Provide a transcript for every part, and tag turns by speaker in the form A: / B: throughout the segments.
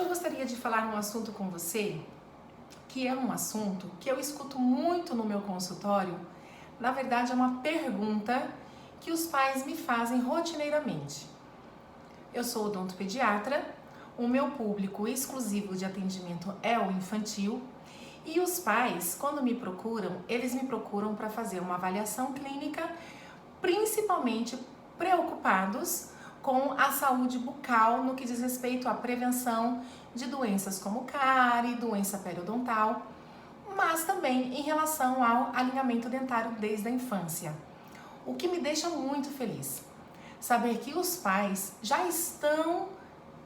A: eu gostaria de falar um assunto com você, que é um assunto que eu escuto muito no meu consultório. Na verdade, é uma pergunta que os pais me fazem rotineiramente. Eu sou odontopediatra, o meu público exclusivo de atendimento é o infantil e os pais, quando me procuram, eles me procuram para fazer uma avaliação clínica, principalmente preocupados com a saúde bucal no que diz respeito à prevenção de doenças como cárie, doença periodontal, mas também em relação ao alinhamento dentário desde a infância. O que me deixa muito feliz, saber que os pais já estão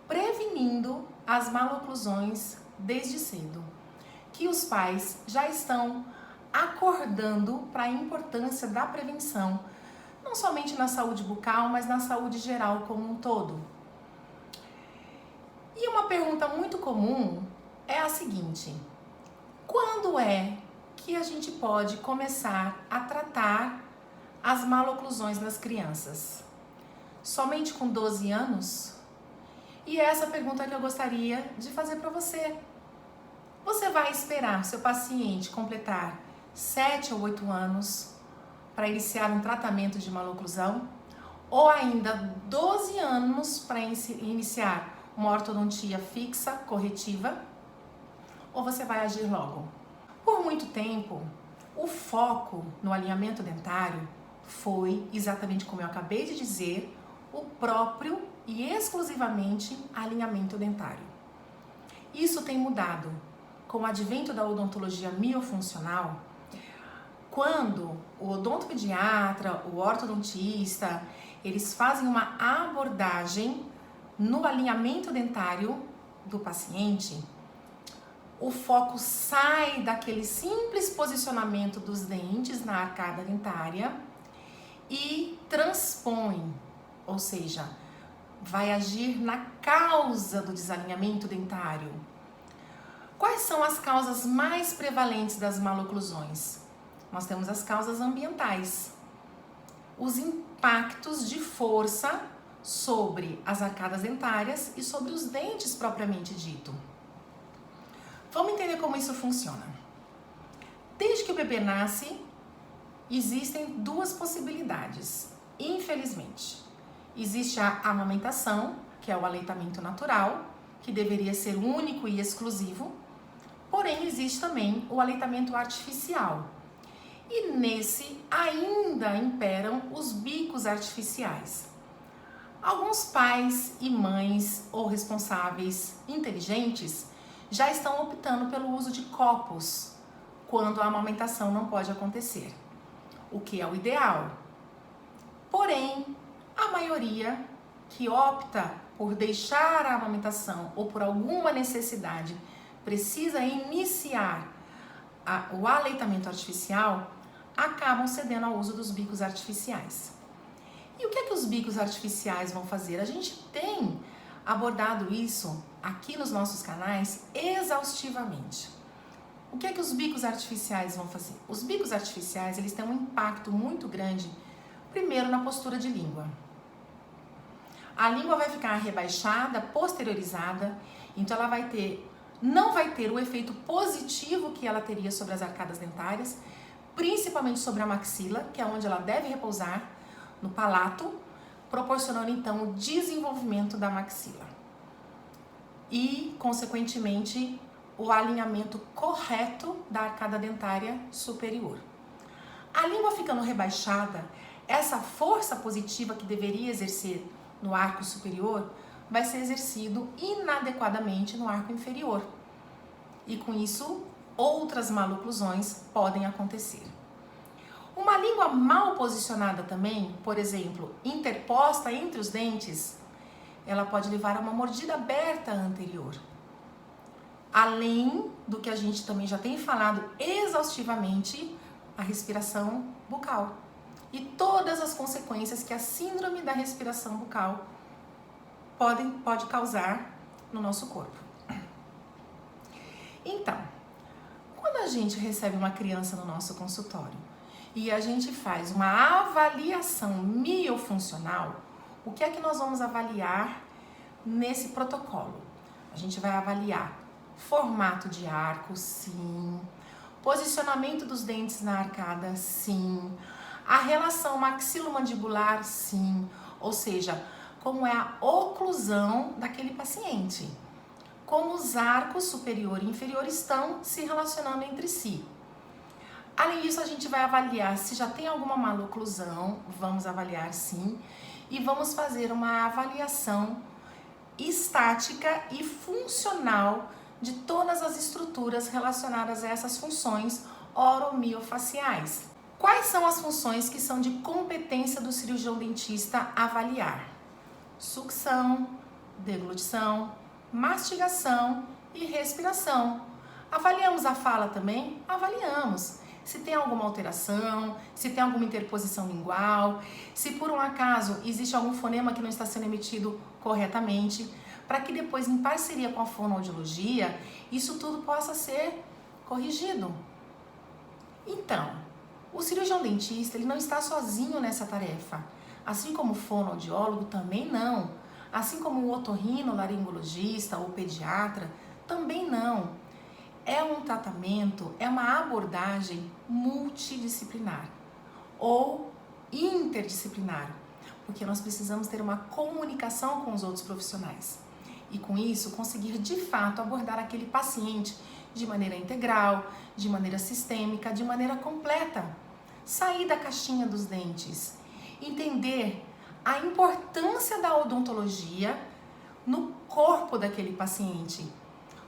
A: prevenindo as maloclusões desde cedo, que os pais já estão acordando para a importância da prevenção, não somente na saúde bucal, mas na saúde geral como um todo. E uma pergunta muito comum é a seguinte: quando é que a gente pode começar a tratar as maloclusões nas crianças? Somente com 12 anos? E é essa pergunta que eu gostaria de fazer para você. Você vai esperar seu paciente completar 7 ou 8 anos para iniciar um tratamento de maloclusão? Ou ainda 12 anos para iniciar uma ortodontia fixa, corretiva? Ou você vai agir logo? Por muito tempo, o foco no alinhamento dentário foi, exatamente como eu acabei de dizer, o próprio e exclusivamente alinhamento dentário. Isso tem mudado com o advento da odontologia miofuncional, quando o odontopediatra, o ortodontista, eles fazem uma abordagem no alinhamento dentário do paciente, o foco sai daquele simples posicionamento dos dentes na arcada dentária e transpõe, ou seja, vai agir na causa do desalinhamento dentário. Quais são as causas mais prevalentes das maloclusões? Nós temos as causas ambientais, os impactos de força sobre as arcadas dentárias e sobre os dentes propriamente dito. Vamos entender como isso funciona. Desde que o bebê nasce, existem duas possibilidades, infelizmente. Existe a amamentação, que é o aleitamento natural, que deveria ser único e exclusivo, porém existe também o aleitamento artificial. E nesse ainda imperam os bicos artificiais. Alguns pais e mães ou responsáveis inteligentes já estão optando pelo uso de copos quando a amamentação não pode acontecer, o que é o ideal. Porém, a maioria que opta por deixar a amamentação ou por alguma necessidade precisa iniciar o aleitamento artificial, acabam cedendo ao uso dos bicos artificiais. E o que é que os bicos artificiais vão fazer? A gente tem abordado isso aqui nos nossos canais exaustivamente. O que é que os bicos artificiais vão fazer? Os bicos artificiais, eles têm um impacto muito grande, primeiro na postura de língua. A língua vai ficar rebaixada, posteriorizada, então ela não vai ter o efeito positivo que ela teria sobre as arcadas dentárias, principalmente sobre a maxila, que é onde ela deve repousar, no palato, proporcionando então o desenvolvimento da maxila e, consequentemente, o alinhamento correto da arcada dentária superior. A língua ficando rebaixada, essa força positiva que deveria exercer no arco superior vai ser exercido inadequadamente no arco inferior. E com isso, outras maloclusões podem acontecer. Uma língua mal posicionada também, por exemplo, interposta entre os dentes, ela pode levar a uma mordida aberta anterior. Além do que a gente também já tem falado exaustivamente, a respiração bucal. E todas as consequências que a síndrome da respiração bucal pode causar no nosso corpo. Então, quando a gente recebe uma criança no nosso consultório e a gente faz uma avaliação miofuncional, o que é que nós vamos avaliar nesse protocolo? A gente vai avaliar formato de arco, sim. Posicionamento dos dentes na arcada, sim. A relação maxilomandibular, sim. Ou seja, como é a oclusão daquele paciente. Como os arcos superior e inferior estão se relacionando entre si. Além disso, a gente vai avaliar se já tem alguma maloclusão, vamos avaliar sim, e vamos fazer uma avaliação estática e funcional de todas as estruturas relacionadas a essas funções oromiofaciais. Quais são as funções que são de competência do cirurgião dentista avaliar? Sucção, deglutição, mastigação e respiração. Avaliamos a fala também? Avaliamos. Se tem alguma alteração, se tem alguma interposição lingual, se por um acaso existe algum fonema que não está sendo emitido corretamente, para que depois, em parceria com a fonoaudiologia, isso tudo possa ser corrigido. Então, o cirurgião dentista ele não está sozinho nessa tarefa, assim como o fonoaudiólogo também não, assim como o otorrinolaringologista ou pediatra também não. É um tratamento, é uma abordagem multidisciplinar ou interdisciplinar, porque nós precisamos ter uma comunicação com os outros profissionais e com isso conseguir de fato abordar aquele paciente de maneira integral, de maneira sistêmica, de maneira completa. Sair da caixinha dos dentes, entender a importância da odontologia no corpo daquele paciente.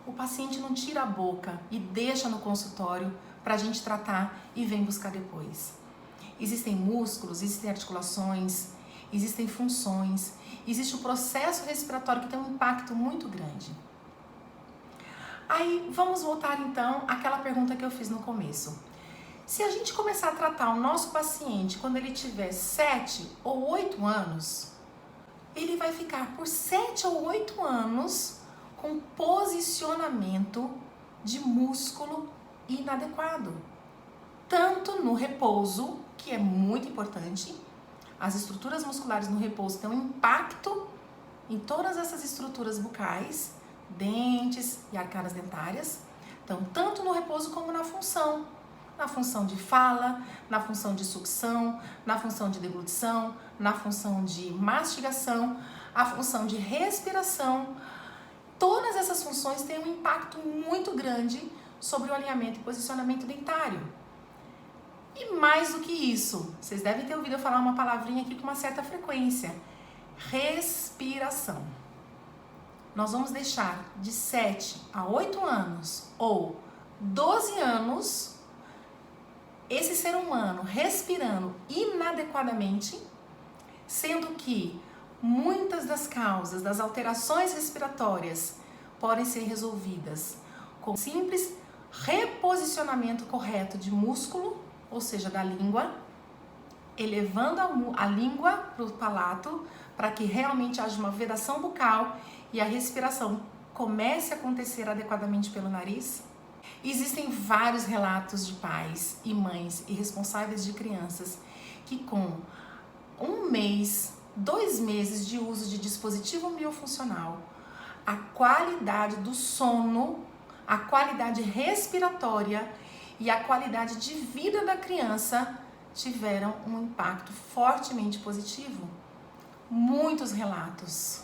A: O paciente não tira a boca e deixa no consultório para a gente tratar e vem buscar depois. Existem músculos, existem articulações, existem funções, existe o processo respiratório que tem um impacto muito grande. Aí vamos voltar então àquela pergunta que eu fiz no começo. Se a gente começar a tratar o nosso paciente quando ele tiver 7 ou 8 anos, ele vai ficar por 7 ou 8 anos com posicionamento de músculo inadequado. Tanto no repouso, que é muito importante, as estruturas musculares no repouso têm um impacto em todas essas estruturas bucais, dentes e arcadas dentárias. Então, tanto no repouso como na função de fala, na função de sucção, na função de deglutição, na função de mastigação, a função de respiração. Todas essas funções têm um impacto muito grande sobre o alinhamento e posicionamento dentário. E mais do que isso, vocês devem ter ouvido eu falar uma palavrinha aqui com uma certa frequência. Respiração. Nós vamos deixar de 7 a 8 anos ou 12 anos esse ser humano respirando inadequadamente, sendo que muitas das causas das alterações respiratórias podem ser resolvidas com simples reposicionamento correto de músculo, ou seja, da língua, elevando a língua para o palato, para que realmente haja uma vedação bucal e a respiração comece a acontecer adequadamente pelo nariz. Existem vários relatos de pais e mães e responsáveis de crianças que com 1 mês, 2 meses de uso de dispositivo miofuncional, a qualidade do sono, a qualidade respiratória e a qualidade de vida da criança tiveram um impacto fortemente positivo. Muitos relatos.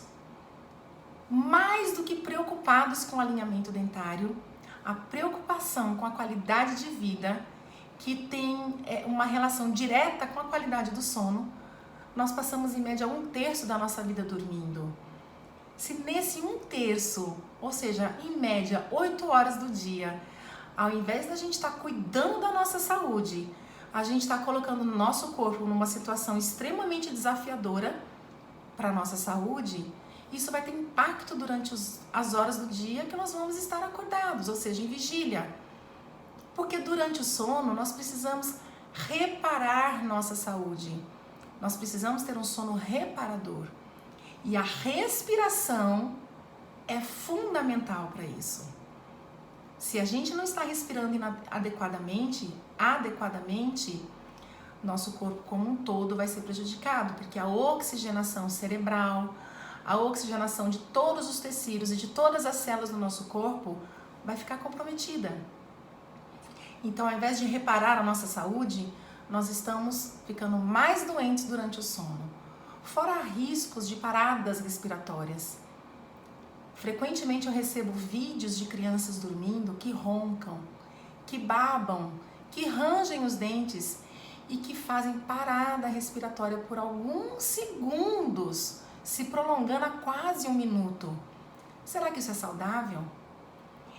A: Mais do que preocupados com o alinhamento dentário, a preocupação com a qualidade de vida, que tem uma relação direta com a qualidade do sono, nós passamos em média 1/3 da nossa vida dormindo. Se nesse 1/3, ou seja, em média 8 horas do dia, ao invés da gente estar cuidando da nossa saúde, a gente está colocando o nosso corpo numa situação extremamente desafiadora para a nossa saúde, isso vai ter impacto durante as horas do dia que nós vamos estar acordados, ou seja, em vigília. Porque durante o sono nós precisamos reparar nossa saúde. Nós precisamos ter um sono reparador. E a respiração é fundamental para isso. Se a gente não está respirando adequadamente, nosso corpo como um todo vai ser prejudicado, porque a oxigenação cerebral, a oxigenação de todos os tecidos e de todas as células do nosso corpo vai ficar comprometida. Então, ao invés de reparar a nossa saúde, nós estamos ficando mais doentes durante o sono. Fora riscos de paradas respiratórias. Frequentemente eu recebo vídeos de crianças dormindo que roncam, que babam, que rangem os dentes e que fazem parada respiratória por alguns segundos, se prolongando a quase 1 minuto. Será que isso é saudável?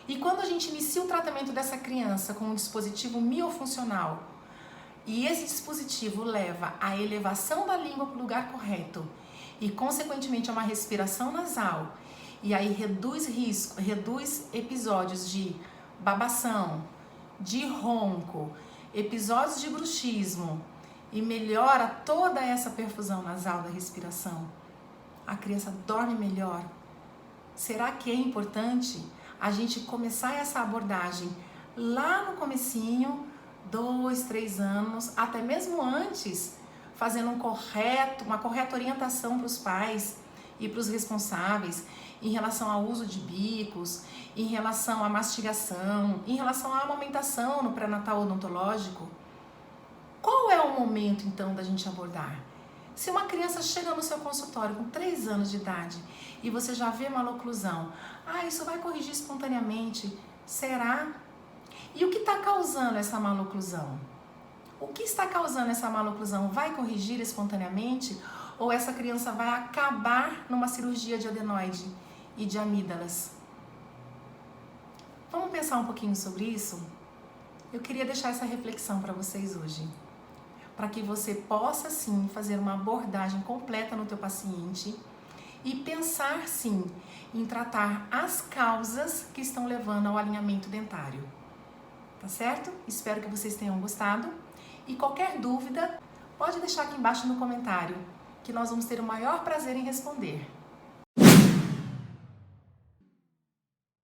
A: E quando a gente inicia o tratamento dessa criança com um dispositivo miofuncional, e esse dispositivo leva à elevação da língua para o lugar correto e, consequentemente, a uma respiração nasal, e aí reduz risco, reduz episódios de babação, de ronco, episódios de bruxismo e melhora toda essa perfusão nasal da respiração, a criança dorme melhor. Será que é importante a gente começar essa abordagem lá no comecinho, 2, 3 anos, até mesmo antes, fazendo uma correta orientação para os pais e para os responsáveis em relação ao uso de bicos, em relação à mastigação, em relação à amamentação no pré-natal odontológico? Qual é o momento, então, da gente abordar? Se uma criança chega no seu consultório com 3 anos de idade e você já vê maloclusão, isso vai corrigir espontaneamente, será? E o que está causando essa maloclusão? O que está causando essa maloclusão? Vai corrigir espontaneamente ou essa criança vai acabar numa cirurgia de adenoide e de amígdalas? Vamos pensar um pouquinho sobre isso? Eu queria deixar essa reflexão para vocês hoje, para que você possa sim fazer uma abordagem completa no teu paciente e pensar sim em tratar as causas que estão levando ao alinhamento dentário. Tá certo? Espero que vocês tenham gostado e qualquer dúvida pode deixar aqui embaixo no comentário, que nós vamos ter o maior prazer em responder.